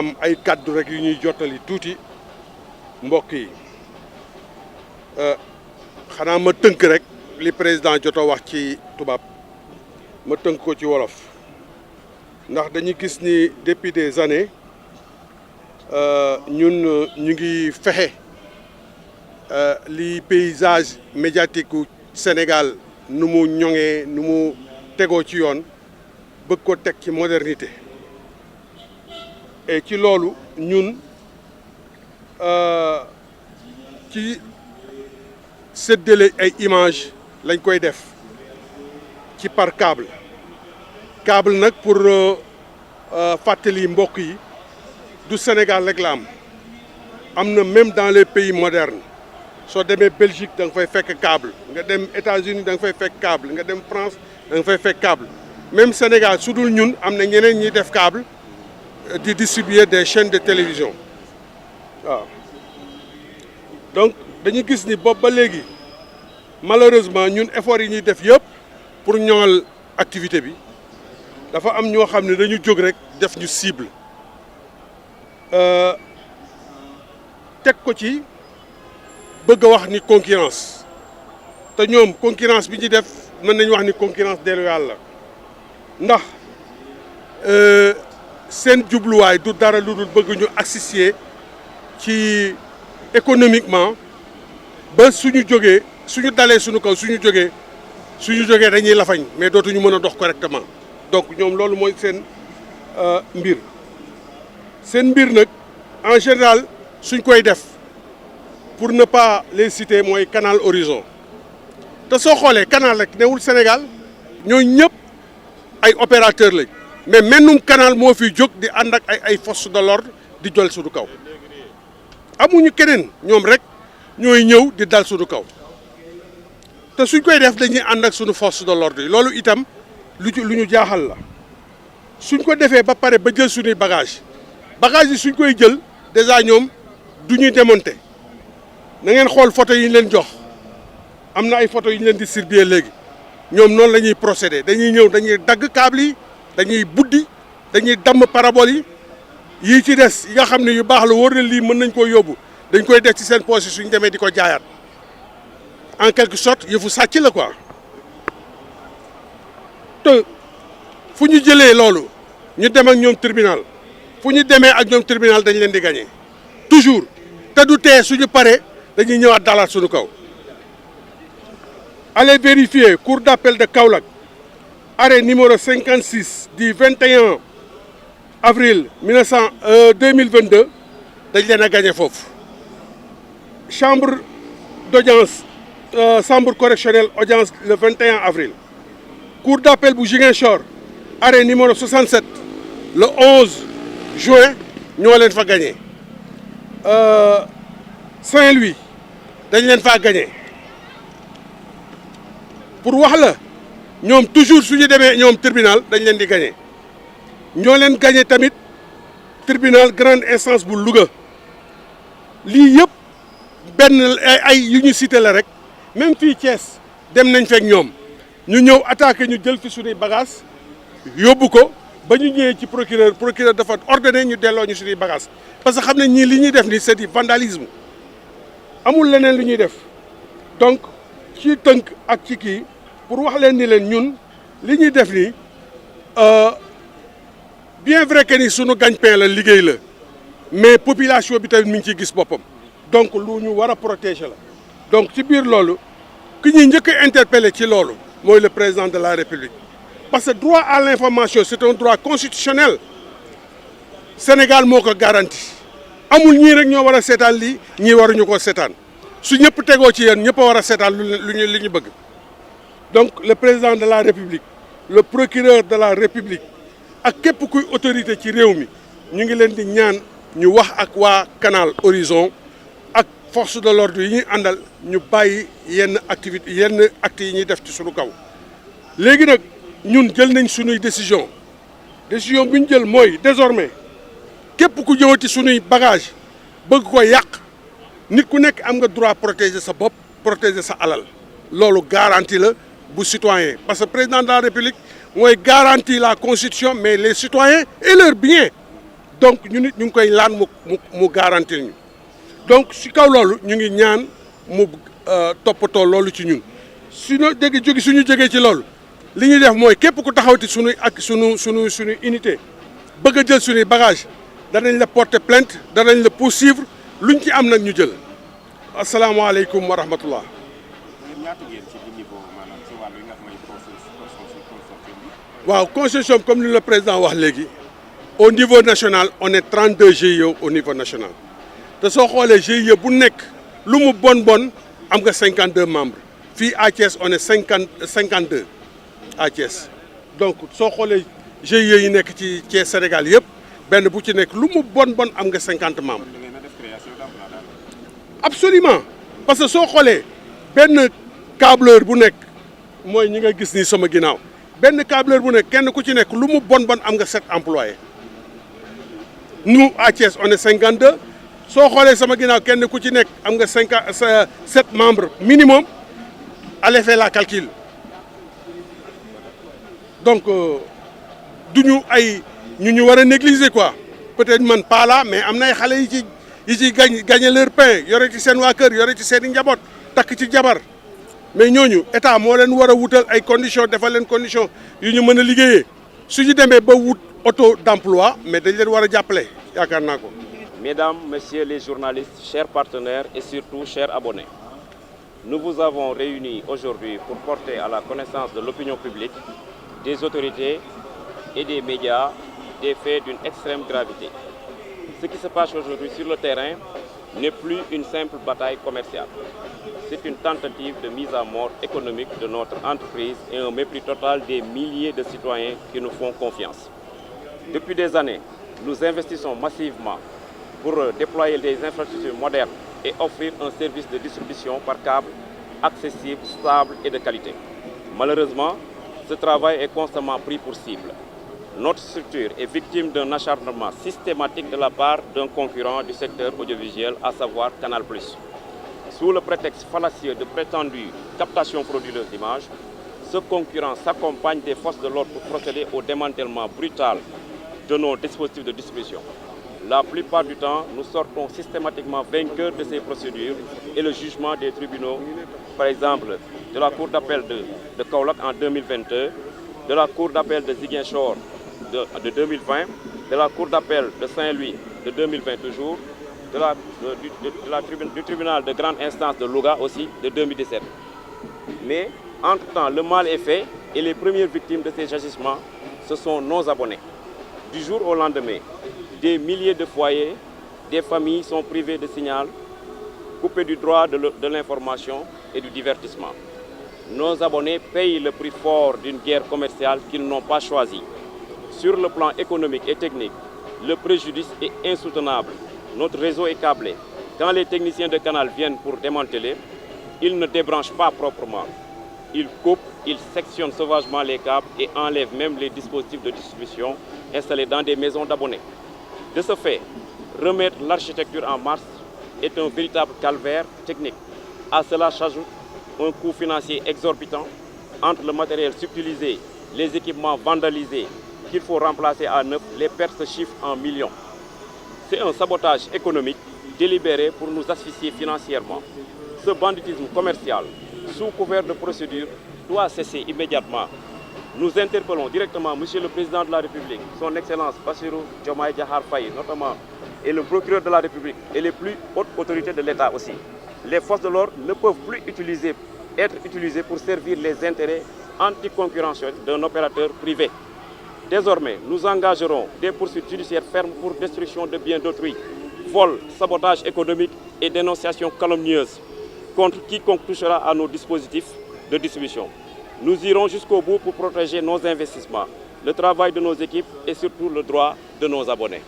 am ay kàddu rek yu ñuy jottali tuuti mbokk yi xanaa ma tënk rek li président joto wax ci tubaab ma tënk ko ci wolof ndax dañu gis ni depuis des années ñun ñu ngi fexe li paysage médiatique u Sénégal nu mu ñoŋee nu mu tegoo ci yoon bëgg ko teg ci modernité et ci loolu ñun ci séddale ay image lañ koy def ci par câble nag pour fàttali mbokk yi du Sénégal rek la am na même dans les pays modernes soo demee Belgique da nga fay fekk câble nga dem États-Unis da nga fay fekk câble nga dem France da nga fay fekk câble même Sénégal su dul ñun am na ñeneen ñi def câble di distribuer des chaînes de télévision waaw donc dañu gis ni boobu ba léegi malheureusement ñun effort yi ñuy def yëpp pour ñoŋal activité bi dafa am ñoo xam ne dañu jóg rek def ñu cible teg ko ci bëgg a wax ni concurrence te ñoom concurrence bi ñu def mën nañu wax ni concurrence déloyale la ndax seen jubluwaay du dara lu dul bëgg ñu assister ci économiquement ba suñu jógee suñu dalee suñu kaw suñu jógee dañuy lafañ mais dootuñu mën a dox correctement donc ñoom loolu mooy seen mbir nag en général suñ koy def pour ne pas les citer mooy Canal Horizon te soo xoolee canal rek newul Sénégal ñoo ñëpp ay opérateurs lañ mais mennum canal moo fi jóg di ànd ak ay forces de l'ordre di jël suñu kaw amuñu keneen ñoom rek ñooy ñëw di dal suñu kaw te suñ koy def dañuy ànd ak suñu force de l'ordre yi loolu itam lu ñu jaaxal la suñ ko defee ba pare ba jël suñuy bagage yi suñ koy jël déjà ñoom du ñuy démonter na ngeen xool photo yi ñu leen jox am na ay photo yi ñu leen distribuer léegi ñoom noonu la ñuy procéder dañuy ñëw dañuy dagg câble yi dañuy buddi dañuy damm parabole yi ci des yi nga xam ne yu baax la wóor na lii mën nañ koo yóbbu dañ koy def ci seen poche suñ demee di ko jaayaat en quelque sorte yëfu sàcc la quoi te fu ñu jëlee loolu ñu dem ak ñoom tribunal fu ñu demee ak ñoom tribunal dañ leen di gagner toujours te du tee suñu paree dañuy ñëwaat dalaat suñu kaw. Allez vérifier cour d'appel de Kaolack arrêt numéro 56 du 21 avril 2022 dañ leen a gagné foofu chambre d'audience chambre correctionnelle audience le 21 avril cour d'appel bu Ziguinchor arrêt numéro 67 le 11 juin ñoo leen fa gagné Saint-Louis dañ leen faa gagné pour wax la ñoom toujours suñu demee ñoom tribunal dañ leen di gagné ñoo leen gagné tamit tribunal grande instance bu Louga lii yëpp benn ay yu ñu cité la rek même fii Thiès dem nañ fekk ñoom ñu ñëw attaqué ñu jël fi suñuy bagage yóbbu ko ba ñu ñëwee ci procureur dafa ordonné ñu delloo ñu suñuy bagage parce que xam ne ñii li ñuy def ni c'est du vandalisme amul leneen lu ñuy def donc ci tënk ak ci kii pour wax leen ni leen ñun li ñuy def nii bien vrai que ni sunu gagne-pain la liggéey la mais population bi tamit mi ngi ciy gis boppam donc lu ñu war a protéger la donc ci biir loolu ki ñuy njëkk a interpellé ci loolu mooy le président de la République parce que droit à l'information c'est un droit constitutionnel Sénégal moo ko garanti amul ñii rek ñoo war a seetaan lii ñii waruñu ko seetaan su ñëpp tegoo ci yéen ñëpp a war a seetaan li ñu bëgg donc le président de la République le procureur de la République ak képp kuy autorité ci réew mi ñu ngi leen di ñaan ñu wax ak waa Canal Horizon ak force de l'ordre yi ñuy àndal ñu bàyyi yenn activité yenn actes yi ñuy def ci suñu kaw léegi nag ñun jël nañ suñuy décision bi ñu jël mooy désormais képp ku ñëwati suñuy bagage bëgg ko yàq nit ku nekk am nga droit protéger sa bopp protéger sa alal loolu garantie la bu citoyen parce que président de la République mooy garantie la constitution mais les citoyens et leurs biens donc ñu nit ñu ngi koy laan mu garantir ñu donc si kaw loolu ñu ngi ñaan mu toppatoo loolu ci ñun suñu suñu jógee ci loolu li ñuy def mooy képp ku taxawti suñu ak suñu unité bëgg a jël suñuy bagage danañ la porter plainte danañ la poursuivre luñ ci am nag ñu jël asalaamaaleykum wa rahmatullah. waaw consortium comme ni le président wax léegi au niveau national on est 32 GIE au niveau national te soo xoolee GIE bu nekk lu mu bon am nga 52 membres fii à Thiès on est 52 à Thiès donc soo xoolee GIE yi nekk ci Thiès Sénégal yëpp benn bu ci nekk lu mu bon am nga 50 membres. absolument parce que soo xoolee benn câbleur bu nekk mooy ñi nga gis ni sama ginnaaw benn câbleur bu nekk kenn ku ci nekk lu mu bon am nga 7 employés nous à Thiès on est 52 soo xoolee sama ginnaaw kenn ku ci nekk am nga 7 membres minimum allez faire la calcul donc duñu ay ñu war a négliger quoi peut-être man pas là mais am na ay xale yi ci gagner leur pain yore ci seen waa kër yore ci seen i njaboot takk ci jabar mais ñooñu état moo leen war a wutal ay conditions defal leen conditions yu ñu mën a liggéeyee su ñu demee ba wut auto d'emploi mais dañ leen war a jàppale yaakaar naa ko. Mesdames, Messieurs les journalistes, chers partenaires et surtout chers abonnés, nous vous avons réunis aujourd'hui pour porter à la connaissance de l'opinion publique, des autorités et des médias des faits d'une extrême gravité. Ce qui se passe aujourd'hui sur le terrain n'est plus une simple bataille commerciale. C'est une tentative de mise à mort économique de notre entreprise et un mépris total des milliers de citoyens qui nous font confiance. Depuis des années, nous investissons massivement pour déployer des infrastructures modernes et offrir un service de distribution par câble accessible, stable et de qualité. Malheureusement, ce travail est constamment pris pour cible. Notre structure est victime d'un acharnement systématique de la part d'un concurrent du secteur audiovisuel, à savoir Canal+. Sous le prétexte fallacieux de prétendue captation frauduleuse d'images, ce concurrent s'accompagne des forces de l'ordre pour procéder au démantèlement brutal de nos dispositifs de distribution. La plupart du temps, nous sortons systématiquement vainqueurs de ces procédures et le jugement des tribunaux, par exemple de la Cour d'appel de Kaolack en 2022, de la Cour d'appel de Ziguinchor de 2020, de la Cour d'appel de Saint-Louis de 2020 toujours, du tribunal de grande instance de Louga aussi de 2017. Mais, entre-temps, le mal est fait et les premières victimes de ces agissements, ce sont nos abonnés. Du jour au lendemain, des milliers de foyers, des familles sont privées de signal, coupées du droit de l'information et du divertissement. Nos abonnés payent le prix fort d'une guerre commerciale qu'ils n'ont pas choisie. Sur le plan économique et technique, le préjudice est insoutenable. Notre réseau est câblé. Quand les techniciens de Canal viennent pour démanteler, ils ne débranchent pas proprement. Ils coupent, ils sectionnent sauvagement les câbles et enlèvent même les dispositifs de distribution installés dans des maisons d'abonnés. De ce fait, remettre l'architecture en marche est un véritable calvaire technique. À cela s'ajoute un coût financier exorbitant entre le matériel subtilisé, les équipements vandalisés qu'il faut remplacer à neuf, les pertes se chiffrent en millions. C'est un sabotage économique délibéré pour nous asphyxier financièrement. Ce banditisme commercial, sous couvert de procédure, doit cesser immédiatement. Nous interpellons directement M. le Président de la République, son Excellence Bassirou Diomaye Diakhar Faye notamment, et le procureur de la République, et les plus hautes autorités de l'État aussi. Les forces de l'ordre ne peuvent plus être utilisées pour servir les intérêts anticoncurrentiels d'un opérateur privé. Désormais, nous engagerons des poursuites judiciaires fermes pour destruction de biens d'autrui, vol, sabotage économique et dénonciation calomnieuse contre quiconque touchera à nos dispositifs de distribution. Nous irons jusqu'au bout pour protéger nos investissements, le travail de nos équipes et surtout le droit de nos abonnés.